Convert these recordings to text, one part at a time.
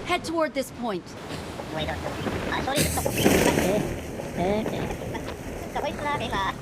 Head toward this point. Wait, sorry. Sabay sila kailan.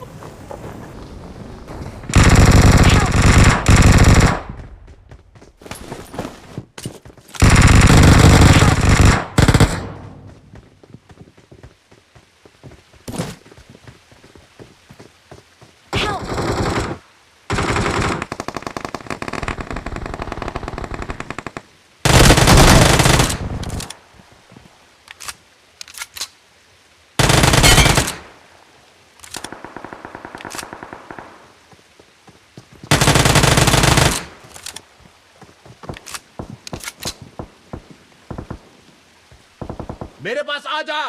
मेरे पास आ जा।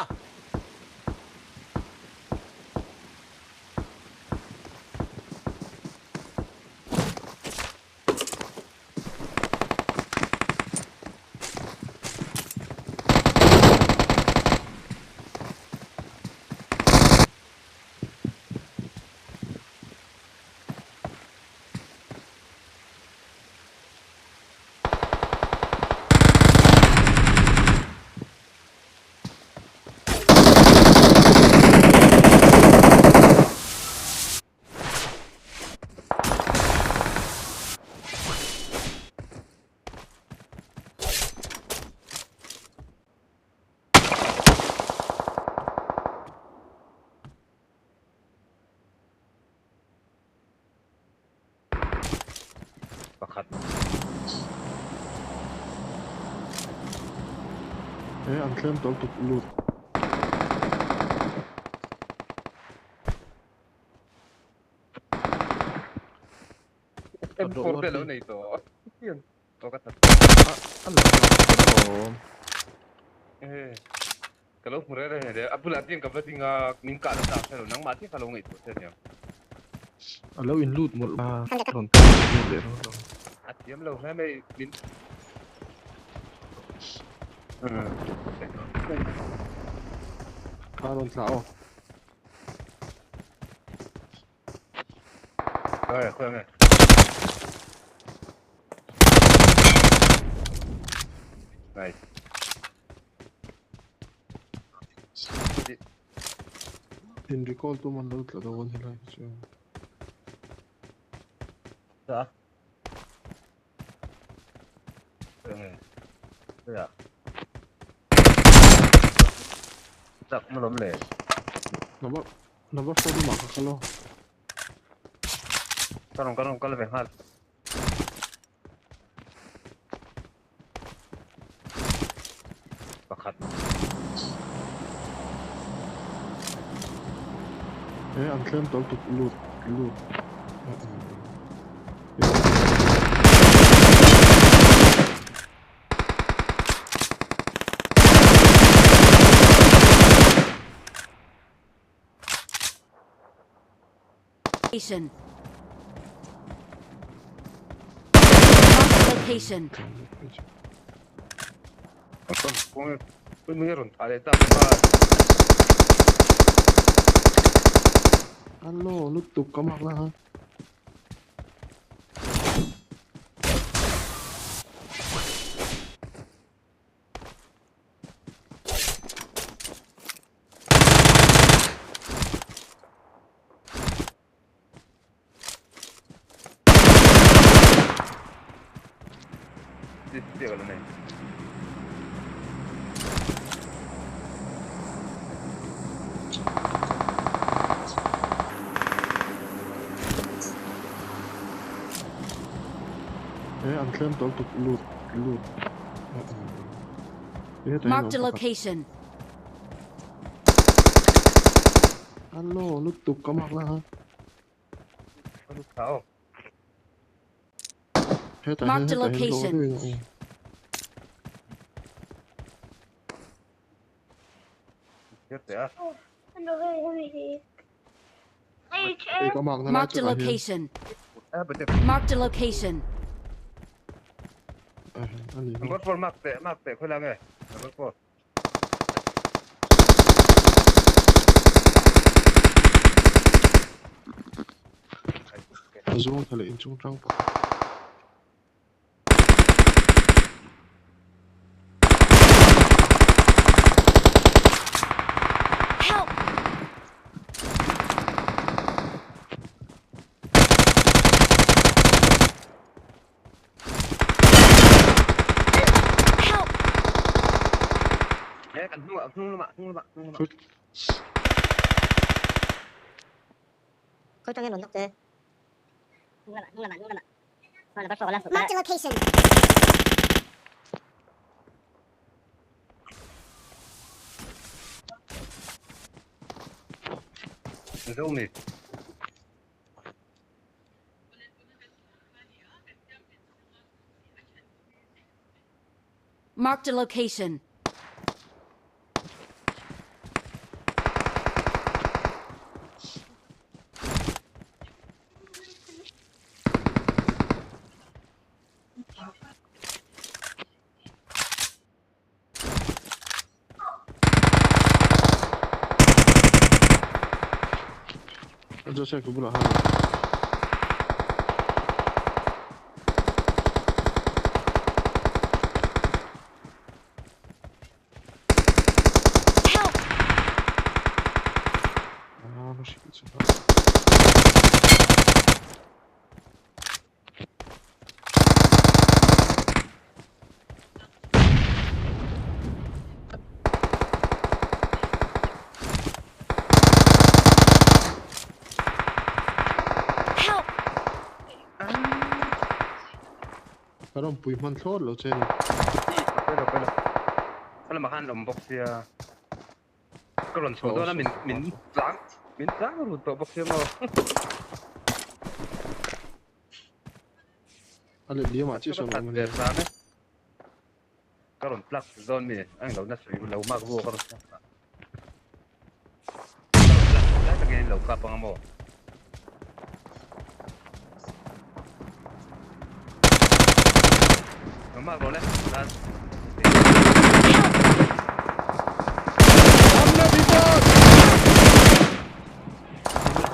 Ang khelh tol tuk lut. M4 pe lo nei to. Yun. To ka tat. Kalau murah dah ni. Abdul Atin ka ba tinga ning ka na sa lo nang mati kalau ngai to sen ya. Alaw in loot mo la. Ron. At yam lo na may min. Ron sao. Rồi, khoan này. Này. In recall to man loot la dawan hilay siya. Sao? Này. Đây à. Chắc nó lắm lẻ. Number 4 di makakalo. Karong kalau behal. Pakat. Ang khelh tol tuk lut. Location. Marked location. Kung mayroon tayo tapos Ano, loot tuk kamak na ha. Dia kalau naik. Ang khelh tol tuk lut. Marked a location. Ano, loot tuk kamak na ha. Ano tao? Marked a location. Certe ah. Marked a location. Betul. Marked a location. Number 4 mark te, kau lang eh. Number 4. Zoom kali in chung trang pa. đấy cần hung lắm ạ. Khối trong em lộn tóc tê. Hung lắm. Mà là bắt vào là Marked a location. Zoom đi. Marked a location. Rsa Chhangte bula ha. Help! No shit, it's Help! Parang pui man thor lo chen. Quay rồi. Sao mà han ẩm bọc xìa. Cái lần số đó là mình dáng rồi tổ bọc xìa mà. Ale dia ma chi so Thật man. đẹp sáng đấy. Cái lần plug zone mình anh lâu nát rồi lâu mà vô cái lần. Đấy là cái lâu cả bằng mồ. Mà rồi đấy.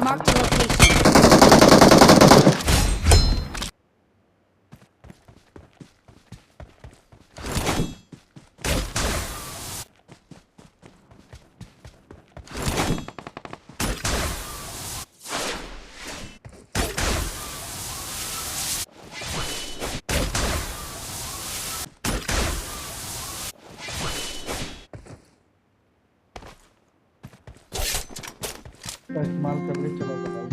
Marked a location. का इस्तेमाल करके चला बताओ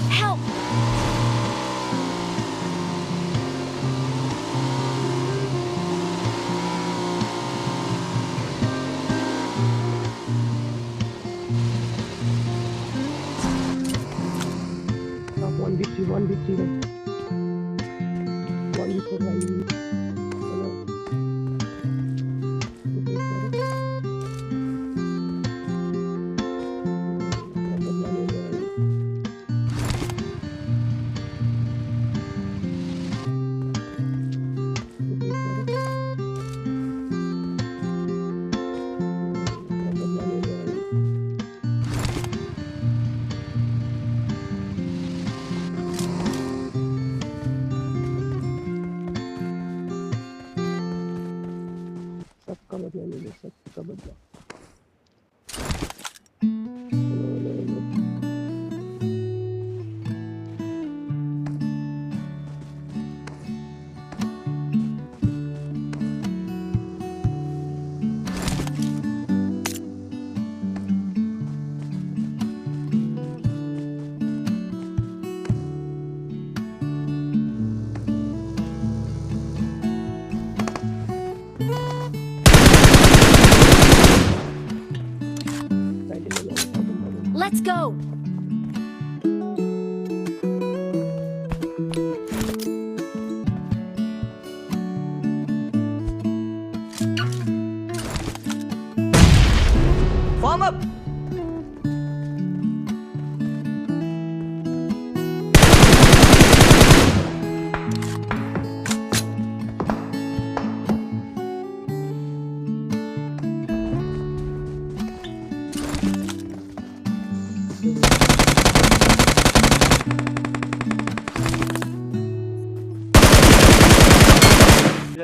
Help! one victory one victory सबका बदला ले ले सबका बदला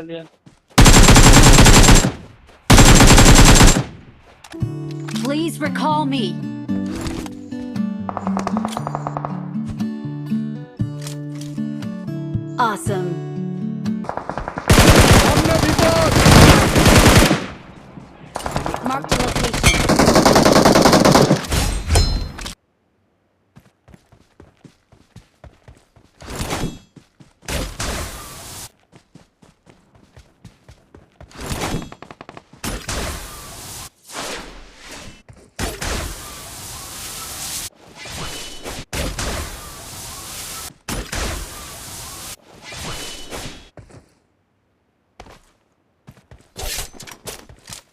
lian. Please recall me. Awesome. Mark the location.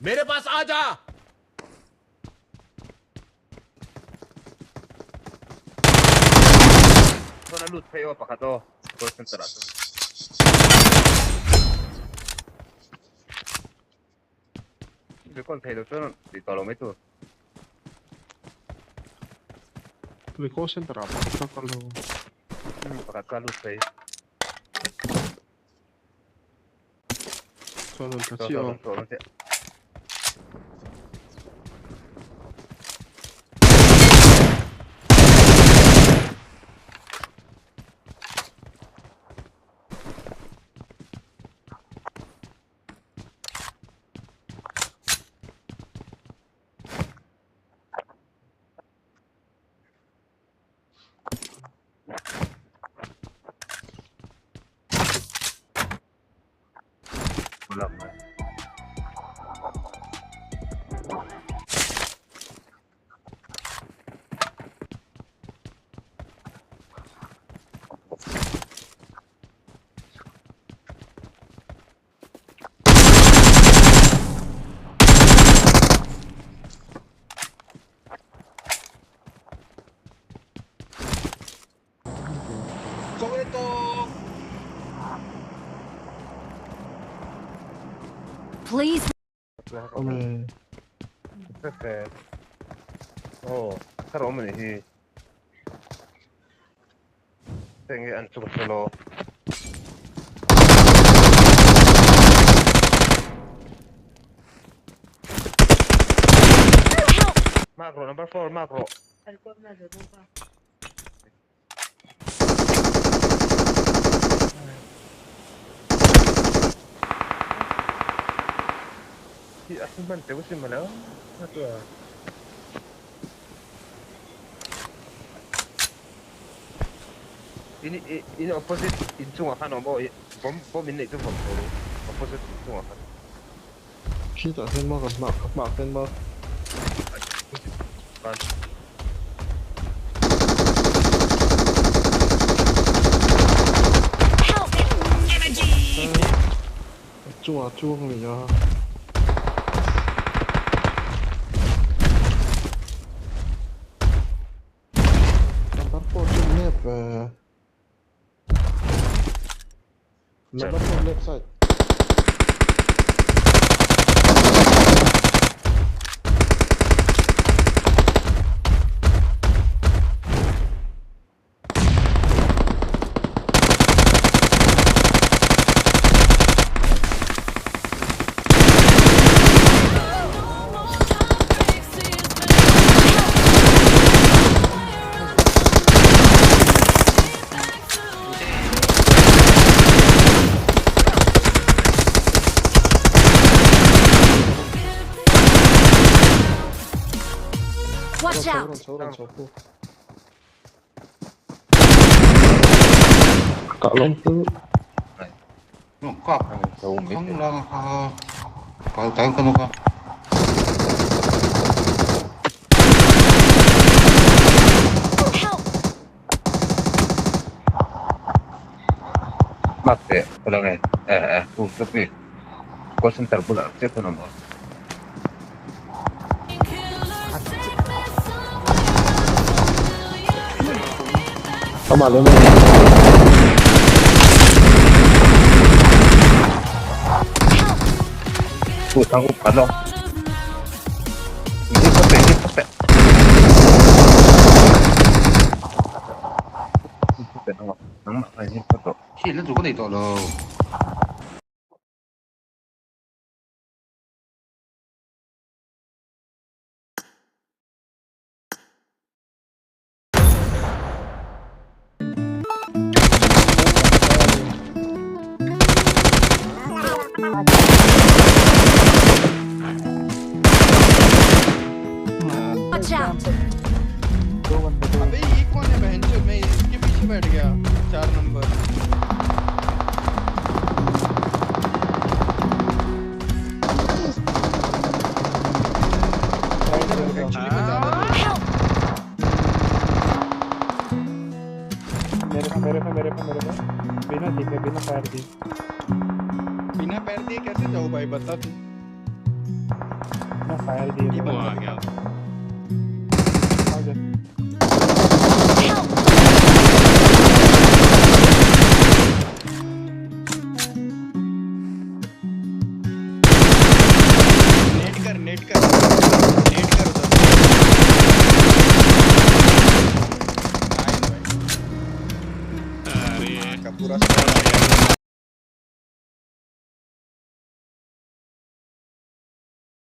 मेरे पास आ जा Sana loot kayo pa ka to. Concentrado. Recall kayo to. Dito lo meto. Recall center apa? Kita kalau Pakat ka loot kayo. soal So, kecil. Wala man. Please. Ome, Perfect. Oh, karo mo ni. Tengi an cukup solo. Macro number 4 macro. Si asin bante ko si Malaw. Ito ah. Ini opposite inchung akan mo bom ini itu bom opposite inchung akan. kita sen mau mak sen mau. Kan. Help! Chuông này nhá. Number 4 trên left. Number 4 left side. Watch out! Sauran. Kak Long tuh nó cọp không lo có tay không có Help! Mate, pulang tapi konsentrasi pula, siapa nama? sama lu. Tanggup kalau ini sampai. Ini nama ini foto. khi nó rủ có thể tội rồi बिना दिखे बिना fire दिए बिना पैर दिए कैसे जाऊँ भाई बता तू बिना फायर दिए टीमो आ गया आ जा नेट कर उधर नाइन भाई अरे का पूरा स्क्वाड आ गया